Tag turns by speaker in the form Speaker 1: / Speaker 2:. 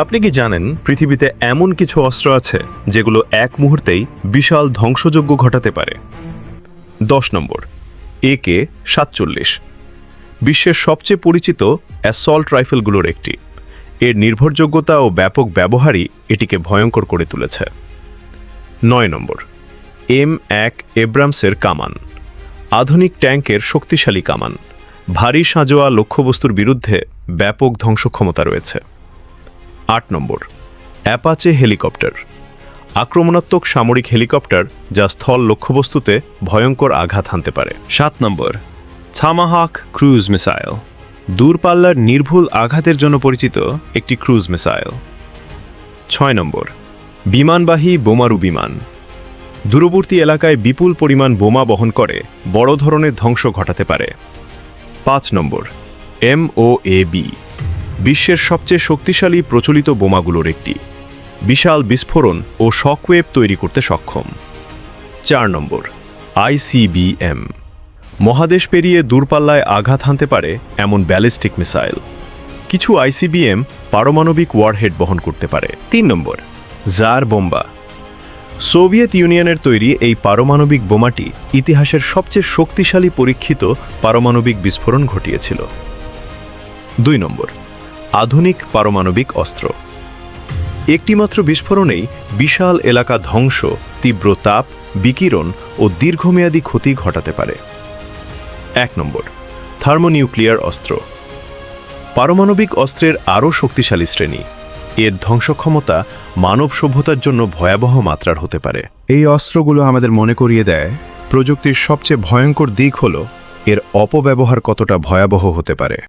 Speaker 1: আপনি কি জানেন পৃথিবীতে এমন কিছু অস্ত্র আছে যেগুলো এক মুহূর্তেই বিশাল ধ্বংসযজ্ঞ ঘটাতে পারে? 10 নম্বর, AK-47। বিশ্বের সবচেয়ে পরিচিত অ্যাসল্ট রাইফেলগুলোর একটি। এর নির্ভরযোগ্যতা ও ব্যাপক ব্যবহারই এটিকে ভয়ঙ্কর করে তুলেছে। 9 নম্বর, M1 এব্রামসের কামান। আধুনিক ট্যাঙ্কের শক্তিশালী কামান, ভারী সাঁজোয়া লক্ষ্যবস্তুর বিরুদ্ধে ব্যাপক ধ্বংসক্ষমতা রয়েছে। 8 নম্বর, অ্যাপাচে হেলিকপ্টার। আক্রমণাত্মক সামরিক হেলিকপ্টার যা স্থল লক্ষ্যবস্তুতে ভয়ঙ্কর আঘাত হানতে পারে।
Speaker 2: 7 নম্বর, থামাহক ক্রুজ মিসাইল। দূরপাল্লার নির্ভুল আঘাতের জন্য পরিচিত একটি ক্রুজ মিসাইল। 6 নম্বর, বিমানবাহী বোমারু বিমান। দূরবর্তী এলাকায় বিপুল পরিমাণ বোমা বহন করে বড় ধরনের ধ্বংস ঘটাতে পারে।
Speaker 1: 5 নম্বর, MOAB। বিশ্বের সবচেয়ে শক্তিশালী প্রচলিত বোমাগুলোর একটি, বিশাল বিস্ফোরণ ও শকওয়েভ তৈরি করতে সক্ষম। 4 নম্বর, ICBM। মহাদেশ পেরিয়ে দূরপাল্লায় আঘাত হানতে পারে এমন ব্যালিস্টিক মিসাইল। কিছু ICBM পারমাণবিক ওয়ারহেড বহন করতে পারে।
Speaker 2: 3 নম্বর, জার বোম্বা।
Speaker 1: সোভিয়েত ইউনিয়নের তৈরি এই পারমাণবিক বোমাটি ইতিহাসের সবচেয়ে শক্তিশালী পরীক্ষিত পারমাণবিক বিস্ফোরণ ঘটিয়েছিল। 2 নম্বর, আধুনিক পারমাণবিক অস্ত্র। একটিমাত্র বিস্ফোরণেই বিশাল এলাকা ধ্বংস, তীব্র তাপ, বিকিরণ ও দীর্ঘমেয়াদী ক্ষতি ঘটাতে পারে। 1 নম্বর, থার্মোনিউক্লিয়ার অস্ত্র। পারমাণবিক অস্ত্রের আরও শক্তিশালী শ্রেণী। এর ধ্বংসক্ষমতা মানব সভ্যতার জন্য ভয়াবহ মাত্রার হতে পারে।
Speaker 3: এই অস্ত্রগুলো আমাদের মনে করিয়ে দেয় প্রযুক্তির সবচেয়ে ভয়ঙ্কর দিক হল এর অপব্যবহার কতটা ভয়াবহ হতে পারে।